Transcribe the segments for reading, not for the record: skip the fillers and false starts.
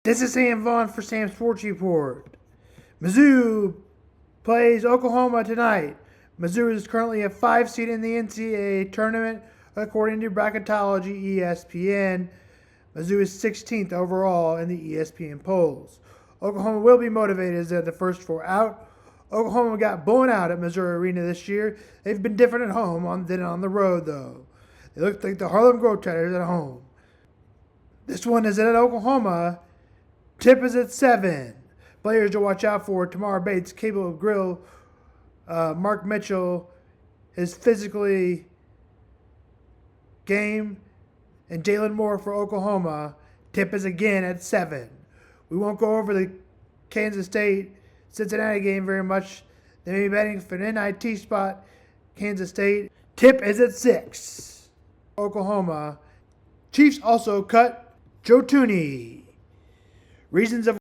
This is Sam Vaughn for Sam Sports Report. Mizzou plays Oklahoma tonight. Mizzou is currently a 5 seed in the NCAA tournament, according to bracketology ESPN. Mizzou is 16th overall in the ESPN polls. Oklahoma will be motivated as they're the first four out. Oklahoma got blown out at Missouri Arena this year. They've been different at home than on the road, though. They look like the Harlem Globetrotters at home. This one is at Oklahoma. Tip is at 7. Players to watch out for: Tamar Bates, Cable Grill, Mark Mitchell is physically game, and Jalen Moore for Oklahoma. Tip is again at 7. We won't go over the Kansas State Cincinnati game very much. They may be betting for an NIT spot. Kansas State. Tip is at 6. Oklahoma. Chiefs also cut Joe Thuney. Reasons of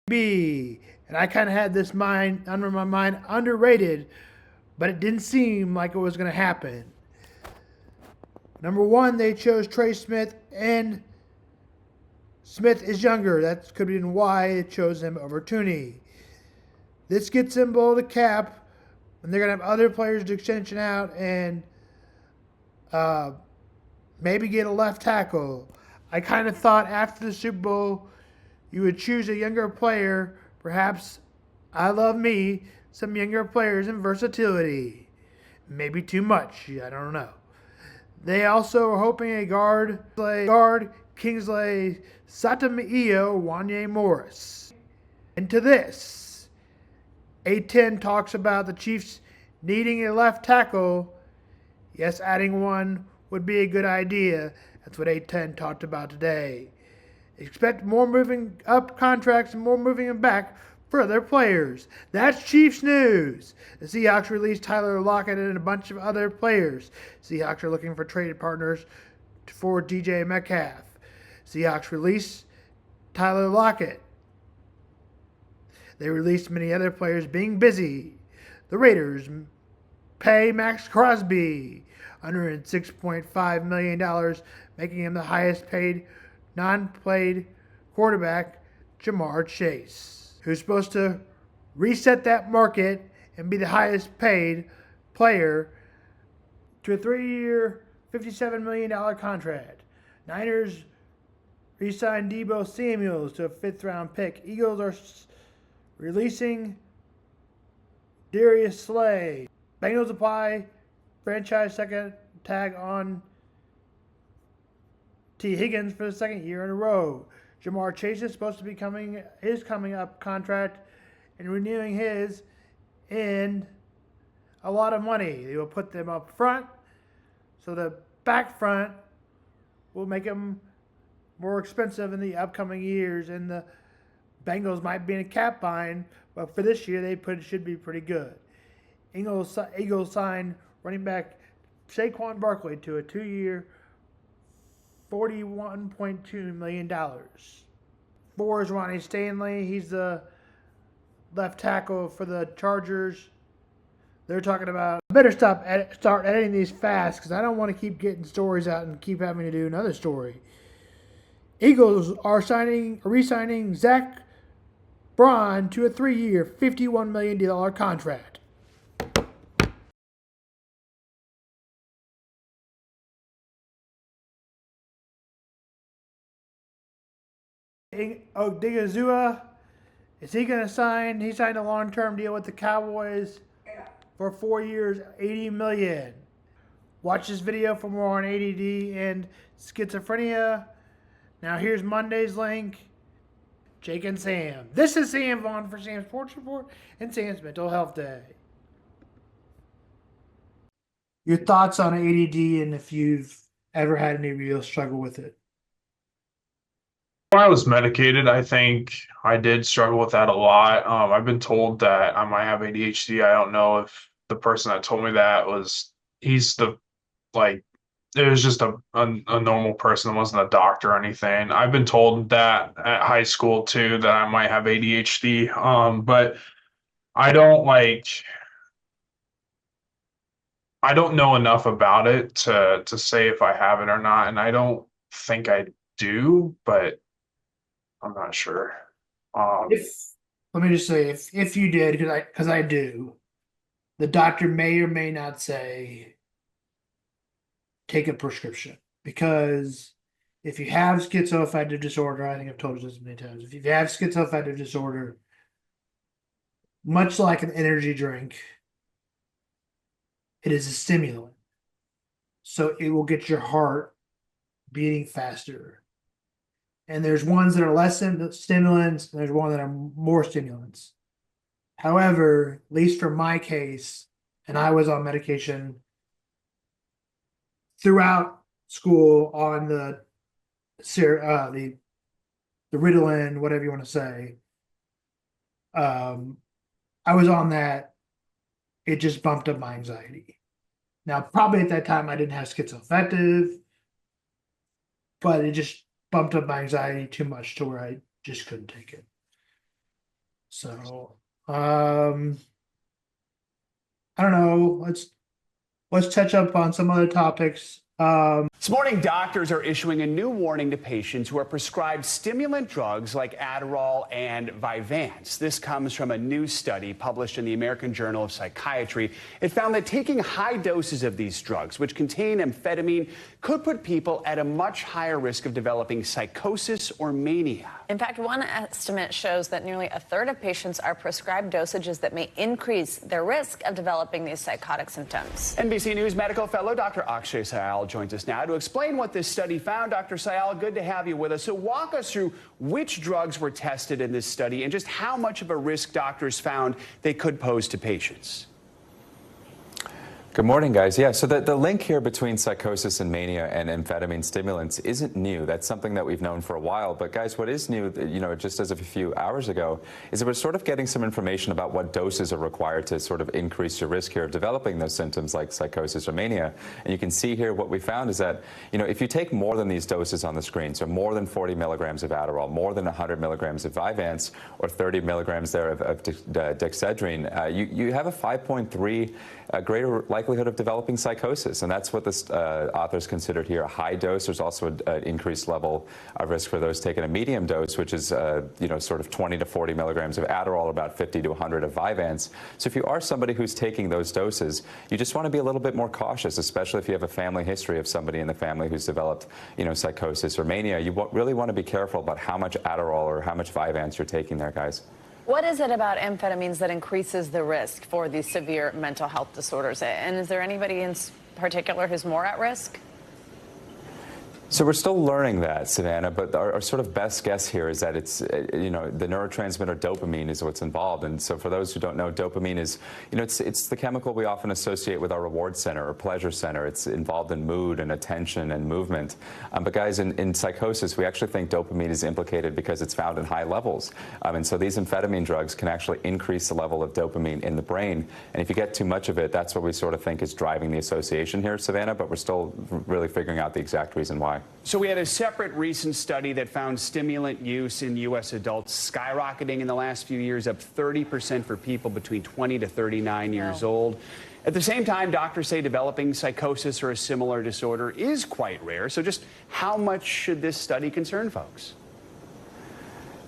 B. And I kind of had this under my mind underrated, but it didn't seem like it was going to happen. Number 1, they chose Trey Smith, and Smith is younger. That could be why they chose him over Thuney. This gets them below the cap, and they're going to have other players to extension out and maybe get a left tackle. I kind of thought after the Super Bowl you would choose a younger player. Perhaps, I love me some younger players and versatility. Maybe too much. I don't know. They also are hoping a guard Kingsley Satamiio Wanye Morris. And to this, A10 talks about the Chiefs needing a left tackle. Yes, adding one would be a good idea. That's what A10 talked about today. Expect more moving up contracts and more moving them back for other players. That's Chiefs news. The Seahawks released Tyler Lockett and a bunch of other players. Seahawks are looking for traded partners for DJ Metcalf. Seahawks released Tyler Lockett. They released many other players being busy. The Raiders pay Max Crosby $106.5 million, making him the highest paid non-played quarterback. Jamar Chase, who's supposed to reset that market and be the highest paid player, to a 3-year, $57 million contract. Niners re-signed Deebo Samuels to a 5th-round pick. Eagles are releasing Darius Slay. Bengals apply franchise second tag on T. Higgins for the 2nd year in a row. Jamar Chase is supposed to be coming up contract and renewing his in a lot of money. They will put them up front, so the back front will make them more expensive in the upcoming years, and the Bengals might be in a cap bind, but for this year they should be pretty good. Eagles signed running back Saquon Barkley to a 2-year, $41.2 million. 4 is Ronnie Stanley. He's the left tackle for the Chargers. They're talking about, I better start editing these fast because I don't want to keep getting stories out and keep having to do another story. Eagles are re-signing Zach Braun to a 3-year, $51 million contract. Odigizua, is he going to sign? He signed a long-term deal with the Cowboys for 4 years, $80 million. Watch this video for more on ADD and schizophrenia. Now here's Monday's link. Jake and Sam. This is Sam Vaughn for Sam's Sports Report and Sam's Mental Health Day. Your thoughts on ADD and if you've ever had any real struggle with it? When I was medicated, I think I did struggle with that a lot. I've been told that I might have ADHD. I don't know if the person that told me that he's the, like, it was just a normal person. It wasn't a doctor or anything. I've been told that at high school too, that I might have ADHD. But I don't I don't know enough about it to say if I have it or not, and I don't think I do, but I'm not sure. If let me just say, if you did, because I do, the doctor may or may not say take a prescription because if you have schizoaffective disorder, I think I've told you this many times. If you have schizoaffective disorder, much like an energy drink, it is a stimulant. So it will get your heart beating faster. And there's ones that are less stimulants, and there's one that are more stimulants. However, at least for my case, and I was on medication throughout school on the Ritalin, whatever you want to say. I was on that. It just bumped up my anxiety. Now, probably at that time I didn't have schizoaffective, but it just bumped up my anxiety too much to where I just couldn't take it. So, I don't know. Let's touch up on some other topics. This morning, doctors are issuing a new warning to patients who are prescribed stimulant drugs like Adderall and Vyvanse. This comes from a new study published in the American Journal of Psychiatry. It found that taking high doses of these drugs, which contain amphetamine, could put people at a much higher risk of developing psychosis or mania. In fact, one estimate shows that nearly a third of patients are prescribed dosages that may increase their risk of developing these psychotic symptoms. NBC News medical fellow Dr. Akshay Syal joins us now to explain what this study found. Dr. Syal, good to have you with us. So walk us through which drugs were tested in this study and just how much of a risk doctors found they could pose to patients. Good morning, guys. Yeah, so the link here between psychosis and mania and amphetamine stimulants isn't new. That's something that we've known for a while. But guys, what is new, just as of a few hours ago, is that we're sort of getting some information about what doses are required to sort of increase your risk here of developing those symptoms like psychosis or mania. And you can see here what we found is that, if you take more than these doses on the screen, so more than 40 milligrams of Adderall, more than 100 milligrams of Vyvanse, or 30 milligrams there of dexedrine, you have a 5.3 greater likelihood of developing psychosis, and that's what the authors considered here a high dose. There's also an increased level of risk for those taking a medium dose, which is sort of 20 to 40 milligrams of Adderall, about 50 to 100 of Vyvanse. So if you are somebody who's taking those doses, you just want to be a little bit more cautious, especially if you have a family history of somebody in the family who's developed psychosis or mania. You really want to be careful about how much Adderall or how much Vyvanse you're taking there, guys. What is it about amphetamines that increases the risk for these severe mental health disorders? And is there anybody in particular who's more at risk? So we're still learning that, Savannah, but our sort of best guess here is that it's, the neurotransmitter dopamine is what's involved. And so for those who don't know, dopamine is, it's the chemical we often associate with our reward center or pleasure center. It's involved in mood and attention and movement. But guys, in psychosis, we actually think dopamine is implicated because it's found in high levels. And so these amphetamine drugs can actually increase the level of dopamine in the brain. And if you get too much of it, that's what we sort of think is driving the association here, Savannah, but we're still really figuring out the exact reason why. So we had a separate recent study that found stimulant use in U.S. adults skyrocketing in the last few years, up 30% for people between 20 to 39 years old. At the same time, doctors say developing psychosis or a similar disorder is quite rare. So just how much should this study concern folks?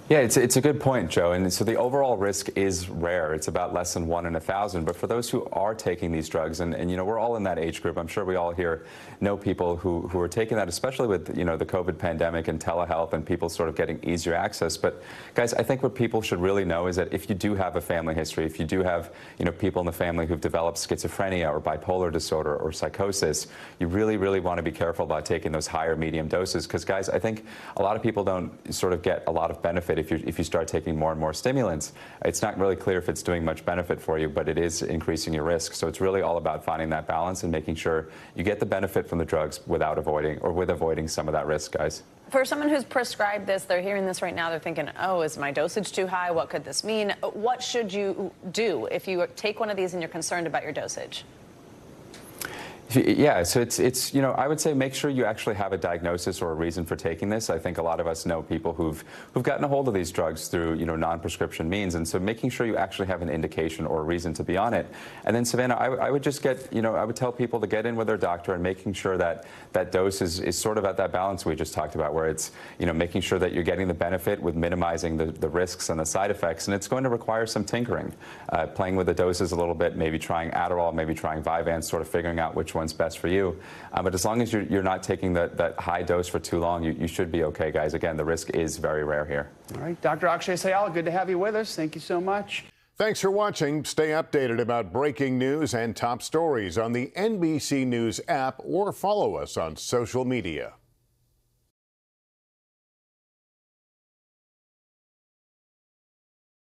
Yeah, it's a good point, Joe. And so the overall risk is rare. It's about less than 1 in 1,000. But for those who are taking these drugs, and we're all in that age group. I'm sure we all here know people who are taking that, especially with, the COVID pandemic and telehealth and people sort of getting easier access. But guys, I think what people should really know is that if you do have a family history, if you do have, people in the family who've developed schizophrenia or bipolar disorder or psychosis, you really, really want to be careful about taking those higher medium doses. Because guys, I think a lot of people don't sort of get a lot of benefit if you start taking more and more stimulants. It's not really clear if it's doing much benefit for you, but it is increasing your risk. So it's really all about finding that balance and making sure you get the benefit from the drugs without avoiding some of that risk, guys. For someone who's prescribed this, they're hearing this right now, they're thinking, oh, is my dosage too high? What could this mean? What should you do if you take one of these and you're concerned about your dosage? Yeah, so it's I would say make sure you actually have a diagnosis or a reason for taking this. I think a lot of us know people who've gotten a hold of these drugs through non-prescription means, and so making sure you actually have an indication or a reason to be on it. And then Savannah, I would just get I would tell people to get in with their doctor and making sure that that dose is sort of at that balance we just talked about, where it's making sure that you're getting the benefit with minimizing the risks and the side effects, and it's going to require some tinkering, playing with the doses a little bit, maybe trying Adderall, maybe trying Vyvanse, sort of figuring out which one's best for you. But as long as you're not taking that high dose for too long, you should be okay, guys. Again, the risk is very rare here. All right, Dr. Akshay Sayal, good to have you with us. Thank you so much. Thanks for watching. Stay updated about breaking news and top stories on the NBC News app or follow us on social media.